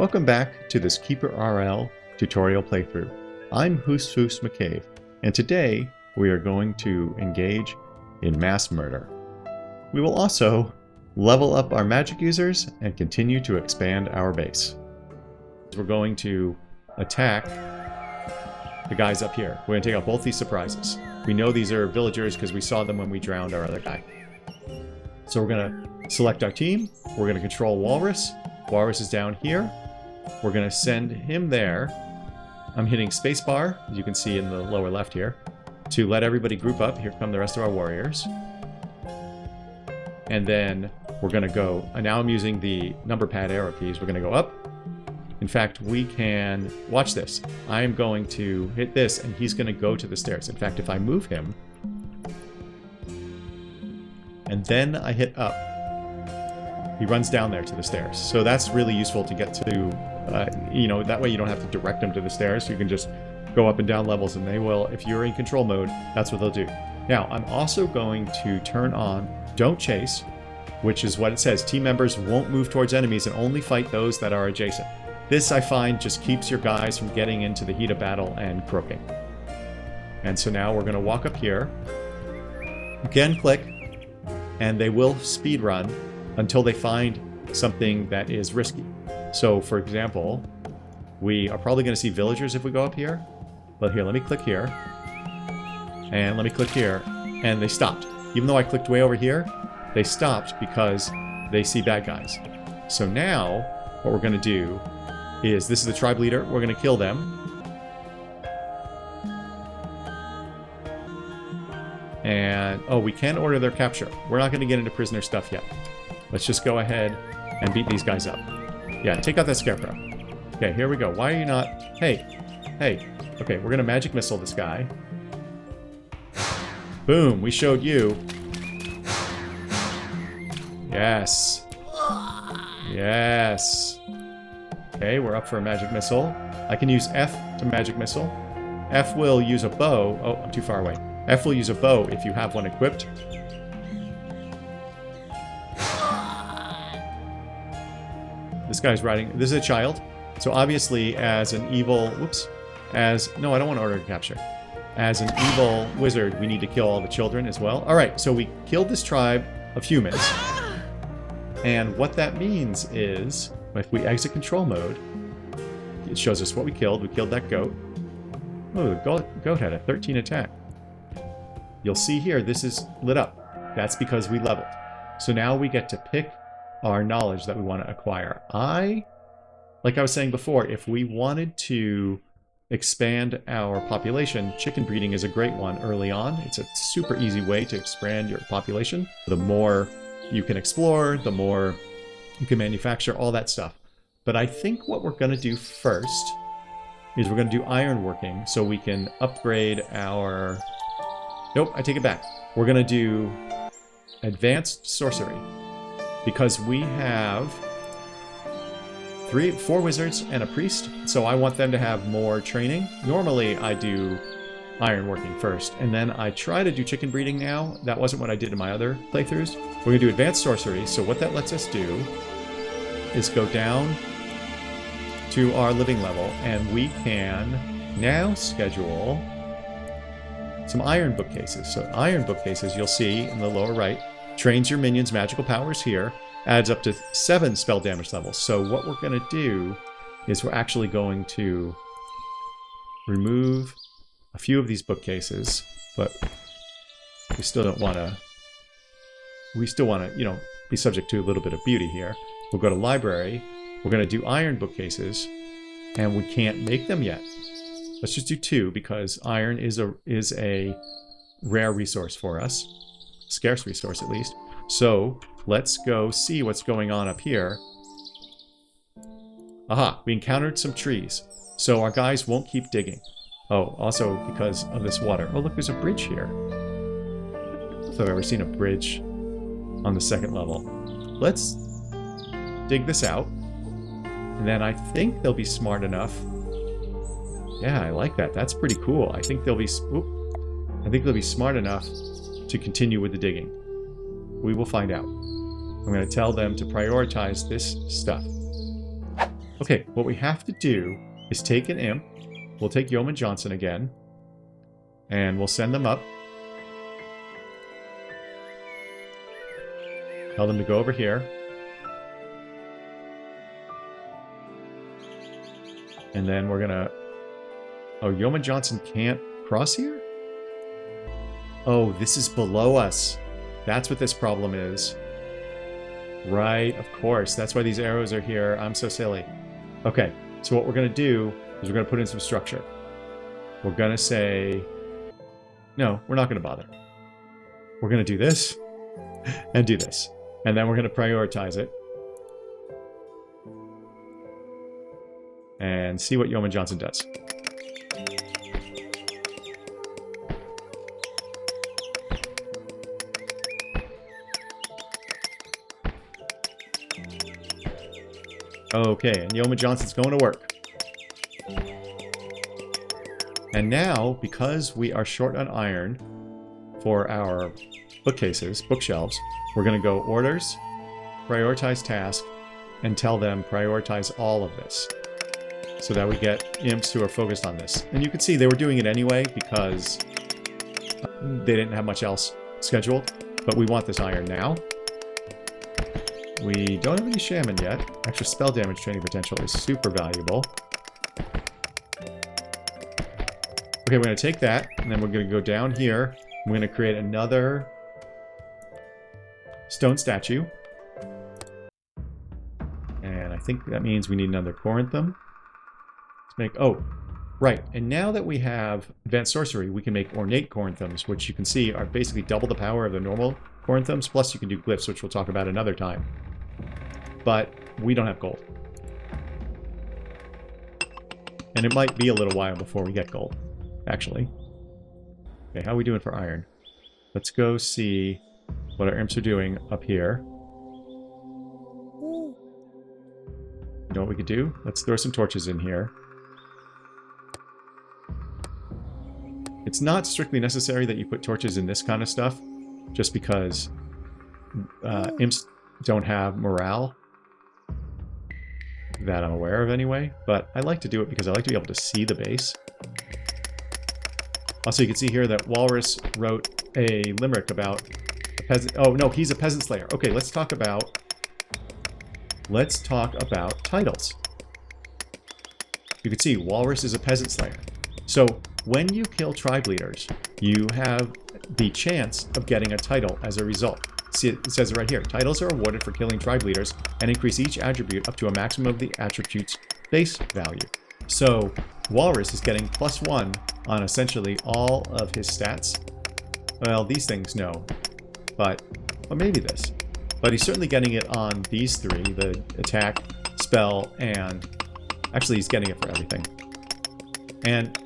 Welcome back to this KeeperRL tutorial playthrough. I'm Hoosfoos McCabe, and today we are going to engage in mass murder. We will also level up our magic users and continue to expand our base. We're going to attack the guys up here. We're going to take out both these surprises. We know these are villagers because we saw them when we drowned our other guy. So we're going to select our team. We're going to control Walrus. Walrus is down here. We're going to send him there. I'm hitting spacebar, as you can see in the lower left here, to let everybody group up. Here come the rest of our warriors. And then we're going to go, and now I'm using the number pad arrow keys. We're going to go up. In fact, we can, watch this. I am going to hit this, and he's going to go to the stairs. In fact, if I move him, and then I hit up, he runs down there to the stairs. So that's really useful to get to, that way you don't have to direct them to the stairs. You can just go up and down levels, and they will, if you're in control mode, that's what they'll do. Now, I'm also going to turn on Don't Chase, which is what it says. Team members won't move towards enemies and only fight those that are adjacent. This, I find, just keeps your guys from getting into the heat of battle and croaking. And so now we're going to walk up here. Again, click, and they will speed run until they find something that is risky. So, for example, we are probably going to see villagers if we go up here. But here, let me click here. And let me click here. And they stopped. Even though I clicked way over here, they stopped because they see bad guys. So now, what we're going to do is, this is the tribe leader. We're going to kill them. And, oh, we can order their capture. We're not going to get into prisoner stuff yet. Let's just go ahead and beat these guys up. Yeah, take out that scarecrow. Okay, here we go. Why are you not... Hey. Okay, we're going to magic missile this guy. Boom, we showed you. Yes. Yes. Okay, we're up for a magic missile. I can use F to magic missile. F will use a bow. Oh, I'm too far away. F will use a bow if you have one equipped. This guy's riding. This is a child. So obviously, as an evil... Whoops. No, I don't want to order a capture. As an evil wizard, we need to kill all the children as well. Alright, so we killed this tribe of humans. And what that means is, if we exit control mode, it shows us what we killed. We killed that goat. Oh, the goat had a 13 attack. You'll see here, this is lit up. That's because we leveled. So now we get to pick our knowledge that we want to acquire. Like I was saying before, if we wanted to expand our population, chicken breeding is a great one early on. It's a super easy way to expand your population. The more you can explore, the more you can manufacture, all that stuff. But I think what we're going to do first is we're going to do ironworking so we can upgrade our... Nope, I take it back. We're going to do advanced sorcery because we have 4 wizards and a priest, so I want them to have more training. Normally I do ironworking first, and then I try to do chicken breeding now. That wasn't what I did in my other playthroughs. We're going to do advanced sorcery, so what that lets us do is go down to our living level, and we can now schedule some iron bookcases. So iron bookcases, you'll see in the lower right, trains your minions' magical powers here, adds up to 7 spell damage levels. So what we're going to do is we're actually going to remove a few of these bookcases, but we still don't want to... We still want to, be subject to a little bit of beauty here. We'll go to library. We're going to do iron bookcases, and we can't make them yet. Let's just do 2 because iron is a rare resource for us. Scarce resource, at least. So let's go see what's going on up here. Aha, we encountered some trees. So our guys won't keep digging. Oh, also because of this water. Oh, look, there's a bridge here. I don't know if I've ever seen a bridge on the 2nd level. Let's dig this out. And then I think they'll be smart enough. Yeah, I like that. That's pretty cool. I think they'll be smart enough to continue with the digging. We will find out. I'm going to tell them to prioritize this stuff. Okay, what we have to do is take an imp. We'll take Yeoman Johnson again. And we'll send them up. Tell them to go over here. And then we're gonna... Oh, Yeoman Johnson can't cross here? Oh, this is below us. That's what this problem is. Right, of course. That's why these arrows are here. I'm so silly. Okay, so what we're gonna do is we're gonna put in some structure. We're gonna say... No, we're not gonna bother. We're gonna do this and do this. And then we're gonna prioritize it. And see what Yeoman Johnson does. Okay, and Yeoman Johnson's going to work. And now, because we are short on iron for our bookcases, bookshelves, we're going to go orders, prioritize task, and tell them prioritize all of this. So that we get imps who are focused on this. And you can see they were doing it anyway because they didn't have much else scheduled. But we want this iron now. We don't have any shaman yet. Extra spell damage training potential is super valuable. Okay, we're going to take that, and then we're going to go down here. We're going to create another stone statue. And I think that means we need another Corinthum. Let's make... Oh, right. And now that we have advanced sorcery, we can make ornate Corinthums, which you can see are basically double the power of the normal Corinthums. Plus, you can do glyphs, which we'll talk about another time. But we don't have gold. And it might be a little while before we get gold, actually. Okay, how are we doing for iron? Let's go see what our imps are doing up here. You know what we could do? Let's throw some torches in here. It's not strictly necessary that you put torches in this kind of stuff, just because imps don't have morale that I'm aware of anyway, but I like to do it because I like to be able to see the base. Also, you can see here that Walrus wrote a limerick about a peasant. Oh, no, he's a peasant slayer. Okay, let's talk about titles. You can see Walrus is a peasant slayer. So when you kill tribe leaders, you have the chance of getting a title as a result. See, it says it right here. Titles are awarded for killing tribe leaders and increase each attribute up to a maximum of the attribute's base value. So Walrus is getting +1 on essentially all of his stats. Well, these things, no. But, well, maybe this. But he's certainly getting it on these three, the attack, spell, and... Actually, he's getting it for everything. And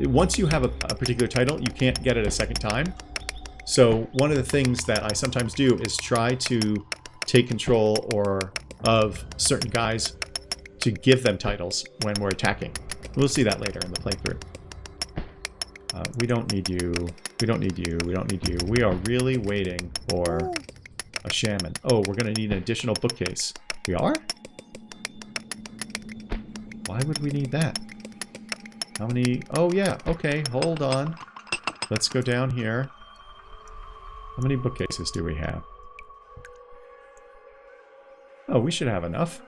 once you have a particular title, you can't get it a second time. So one of the things that I sometimes do is try to take control of certain guys to give them titles when we're attacking. We'll see that later in the playthrough. We don't need you. We don't need you. We don't need you. We are really waiting for a shaman. Oh, we're going to need an additional bookcase. We are? Why would we need that? How many? Oh, yeah. Okay, hold on. Let's go down here. How many bookcases do we have? Oh, we should have enough.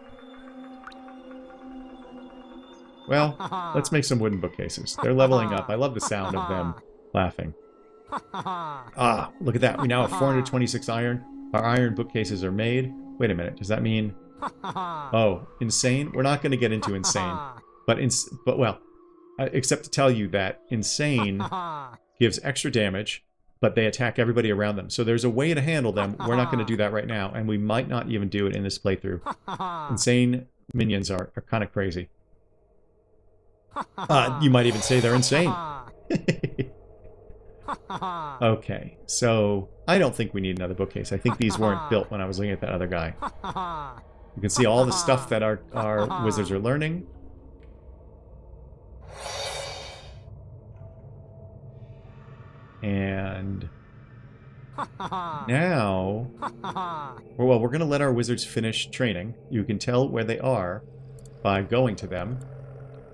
Well, let's make some wooden bookcases. They're leveling up. I love the sound of them laughing. Ah, look at that. We now have 426 iron. Our iron bookcases are made. Wait a minute. Does that mean... Oh, insane? We're not going to get into insane. But well, except to tell you that insane gives extra damage, but they attack everybody around them. So there's a way to handle them. We're not going to do that right now, and we might not even do it in this playthrough. Insane minions are kind of crazy. You might even say they're insane. Okay, so I don't think we need another bookcase. I think these weren't built when I was looking at that other guy. You can see all the stuff that our wizards are learning. And now, well, we're going to let our wizards finish training. You can tell where they are by going to them.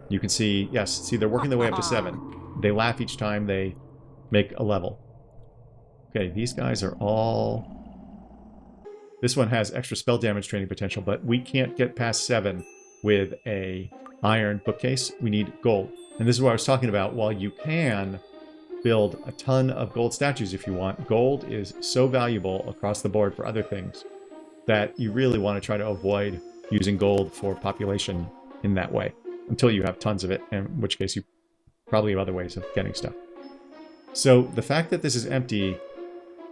You can see, yes, see they're working their way up to 7. They laugh each time they make a level. Okay, these guys are all... This one has extra spell damage training potential, but we can't get past 7 with a iron bookcase. We need gold. And this is what I was talking about. While you can build a ton of gold statues if you want, gold is so valuable across the board for other things that you really want to try to avoid using gold for population in that way until you have tons of it, in which case you probably have other ways of getting stuff. So the fact that this is empty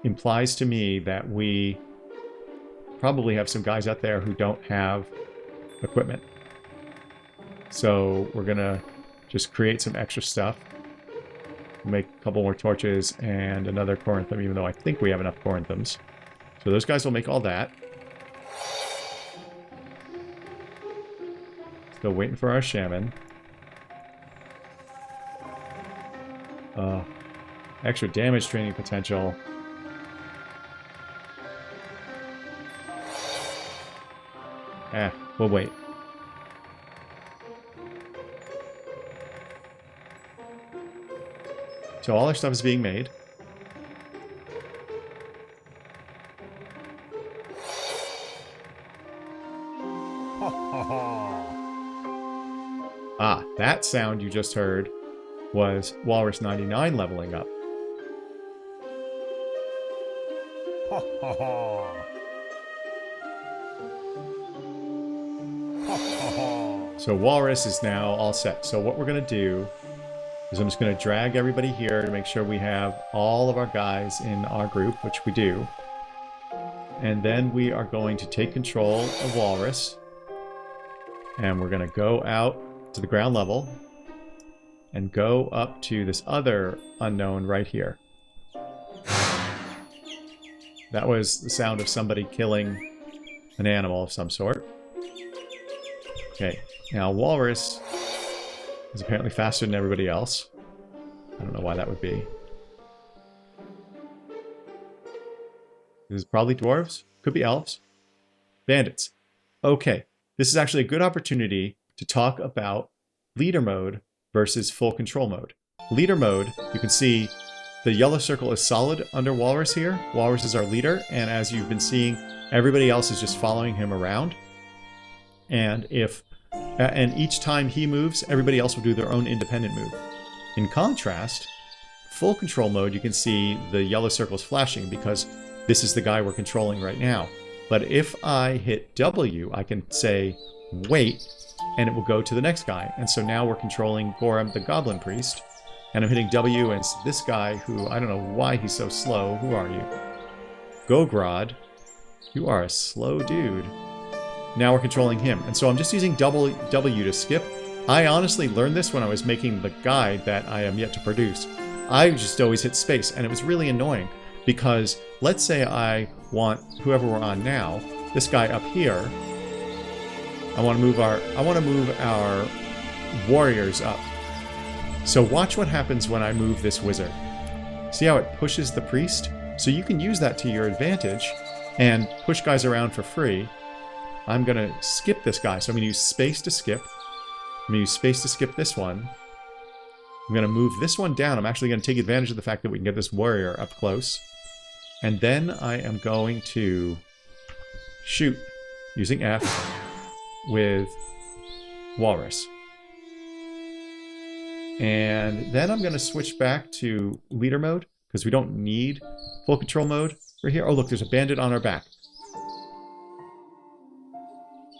implies to me that we probably have some guys out there who don't have equipment. So we're gonna just create some extra stuff. Make a couple more torches and another Corinthum, even though I think we have enough Corinthums. So those guys will make all that. Still waiting for our shaman. Extra damage training potential. We'll wait. So all our stuff is being made. Ah, that sound you just heard was Walrus 99 leveling up. So Walrus is now all set. So what we're going to do is I'm just going to drag everybody here to make sure we have all of our guys in our group, which we do. And then we are going to take control of Walrus. And we're going to go out to the ground level and go up to this other unknown right here. That was the sound of somebody killing an animal of some sort. Okay, now Walrus is apparently faster than everybody else. I don't know why that would be. This is probably dwarves. Could be elves. Bandits. Okay, this is actually a good opportunity to talk about leader mode versus full control mode. Leader mode, you can see the yellow circle is solid under Walrus here. Walrus is our leader, and as you've been seeing, everybody else is just following him around. And each time he moves, everybody else will do their own independent move. In contrast, full control mode, you can see the yellow circles flashing because this is the guy we're controlling right now. But if I hit W, I can say, wait, and it will go to the next guy. And so now we're controlling Gorham, the Goblin Priest, and I'm hitting W, and it's this guy who, I don't know why he's so slow. Who are you? Gogrod, you are a slow dude. Now we're controlling him. And so I'm just using W to skip. I honestly learned this when I was making the guide that I am yet to produce. I just always hit space, and it was really annoying because let's say I want whoever we're on now, this guy up here. I want to move our warriors up. So watch what happens when I move this wizard. See how it pushes the priest? So you can use that to your advantage and push guys around for free. I'm going to skip this guy. So I'm going to use space to skip. I'm going to use space to skip this one. I'm going to move this one down. I'm actually going to take advantage of the fact that we can get this warrior up close. And then I am going to shoot using F with Walrus. And then I'm going to switch back to leader mode because we don't need full control mode right here. Oh, look, there's a bandit on our back.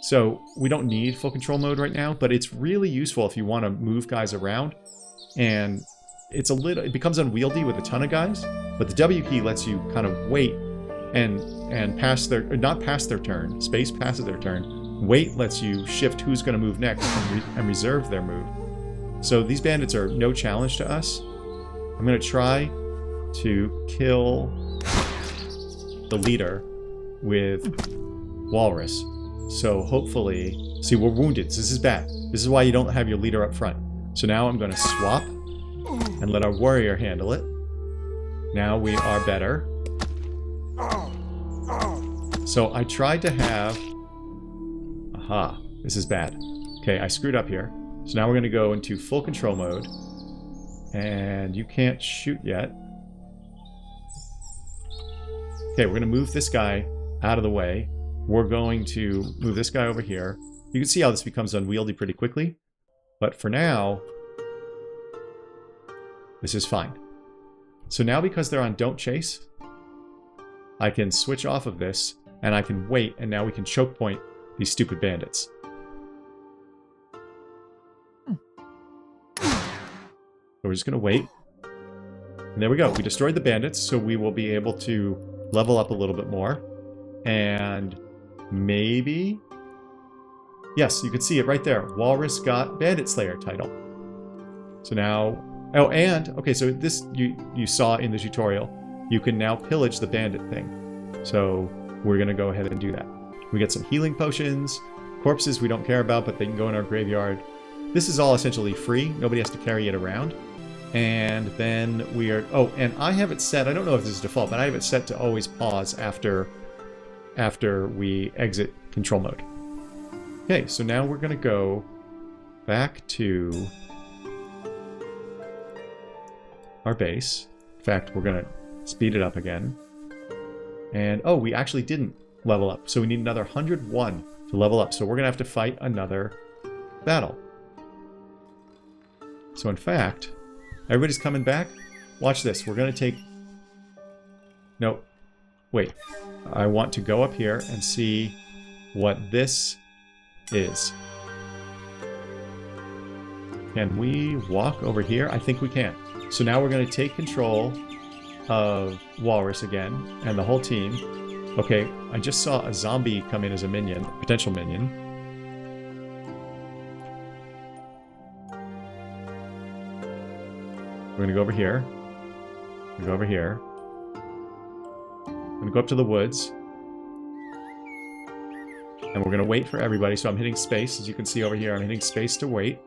So we don't need full control mode right now, but it's really useful if you want to move guys around. And it becomes unwieldy with a ton of guys, but the W key lets you kind of wait and not pass their turn. Space passes their turn. Wait lets you shift who's going to move next and reserve their move. So these bandits are no challenge to us. I'm going to try to kill the leader with Walrus. So hopefully... See, we're wounded. This is bad. This is why you don't have your leader up front. So now I'm going to swap and let our warrior handle it. Now we are better. So I tried to have... Aha. This is bad. Okay, I screwed up here. So now we're going to go into full control mode. And you can't shoot yet. Okay, we're going to move this guy out of the way. We're going to move this guy over here. You can see how this becomes unwieldy pretty quickly. But for now, this is fine. So now because they're on Don't Chase, I can switch off of this, and I can wait, and now we can choke point these stupid bandits. So we're just going to wait. And there we go. We destroyed the bandits, so we will be able to level up a little bit more. And maybe... Yes, you can see it right there. Walrus got Bandit Slayer title. So now... Oh, and... Okay, so this you saw in the tutorial. You can now pillage the bandit thing. So we're going to go ahead and do that. We get some healing potions. Corpses we don't care about, but they can go in our graveyard. This is all essentially free. Nobody has to carry it around. And then we are... Oh, and I have it set... I don't know if this is default, but I have it set to always pause after we exit control mode. Okay, so now we're going to go back to our base. In fact, we're going to speed it up again. And, oh, we actually didn't level up. So we need another 101 to level up. So we're going to have to fight another battle. So in fact... Everybody's coming back? Watch this. We're going to take... No. Wait. I want to go up here and see what this is. Can we walk over here? I think we can. So now we're going to take control of Walrus again and the whole team. Okay, I just saw a zombie come in as a minion, a potential minion. We're going to go over here. We're going to go over here. I'm going to go up to the woods. And we're going to wait for everybody. So I'm hitting space. As you can see over here, I'm hitting space to wait.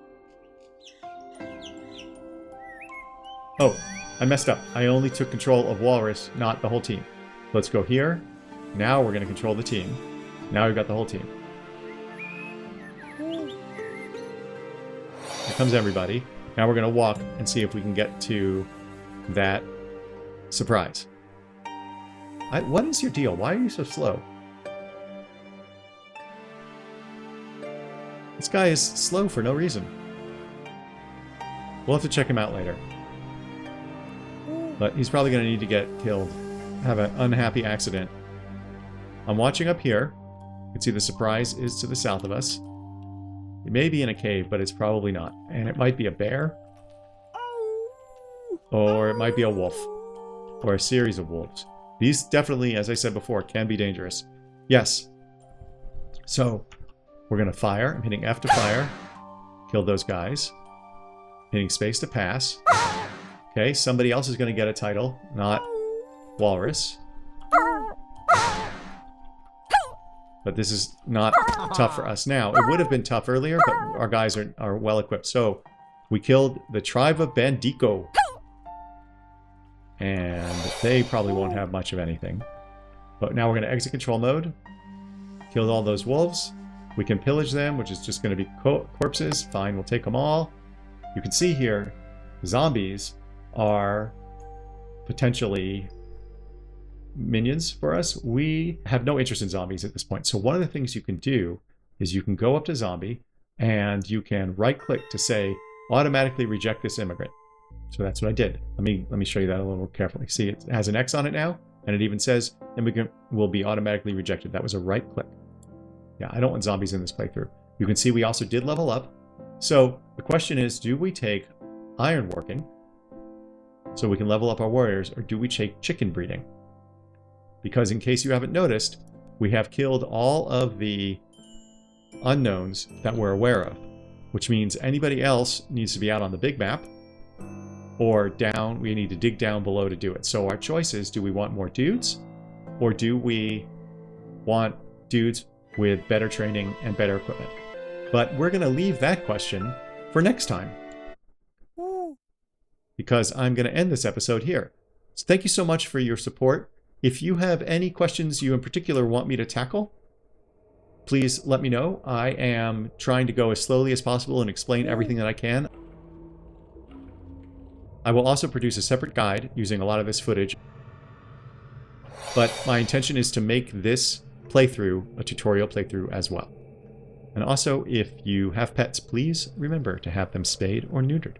Oh, I messed up. I only took control of Walrus, not the whole team. Let's go here. Now we're going to control the team. Now we've got the whole team. Here comes everybody. Now we're going to walk and see if we can get to that surprise. What is your deal? Why are you so slow? This guy is slow for no reason. We'll have to check him out later. But he's probably going to need to get killed. Have an unhappy accident. I'm watching up here. You can see the surprise is to the south of us. It may be in a cave, but it's probably not. And it might be a bear. Or it might be a wolf. Or a series of wolves. These definitely, as I said before, can be dangerous. Yes. So, we're going to fire. I'm hitting F to fire. Kill those guys. Hitting space to pass. Okay, somebody else is going to get a title, not Walrus. But this is not tough for us now. It would have been tough earlier, but our guys are well equipped. So, we killed the tribe of Bandico. And they probably won't have much of anything. But now we're going to exit control mode. Kill all those wolves. We can pillage them, which is just going to be corpses. Fine, we'll take them all. You can see here, zombies are potentially minions for us. We have no interest in zombies at this point. So one of the things you can do is you can go up to zombie and you can right click to say automatically reject this immigrant. So that's what I did. Let me show you that a little more carefully. See, it has an X on it now, and it even says immigrant will be automatically rejected. That was a right click. Yeah, I don't want zombies in this playthrough. You can see we also did level up. So the question is, do we take ironworking so we can level up our warriors, or do we take chicken breeding? Because in case you haven't noticed, we have killed all of the unknowns that we're aware of, which means anybody else needs to be out on the big map, or down, we need to dig down below to do it. So our choice is, do we want more dudes, or do we want dudes with better training and better equipment? But we're going to leave that question for next time, because I'm going to end this episode here. So thank you so much for your support. If you have any questions you in particular want me to tackle, please let me know. I am trying to go as slowly as possible and explain everything that I can. I will also produce a separate guide using a lot of this footage. But my intention is to make this playthrough a tutorial playthrough as well. And also, if you have pets, please remember to have them spayed or neutered.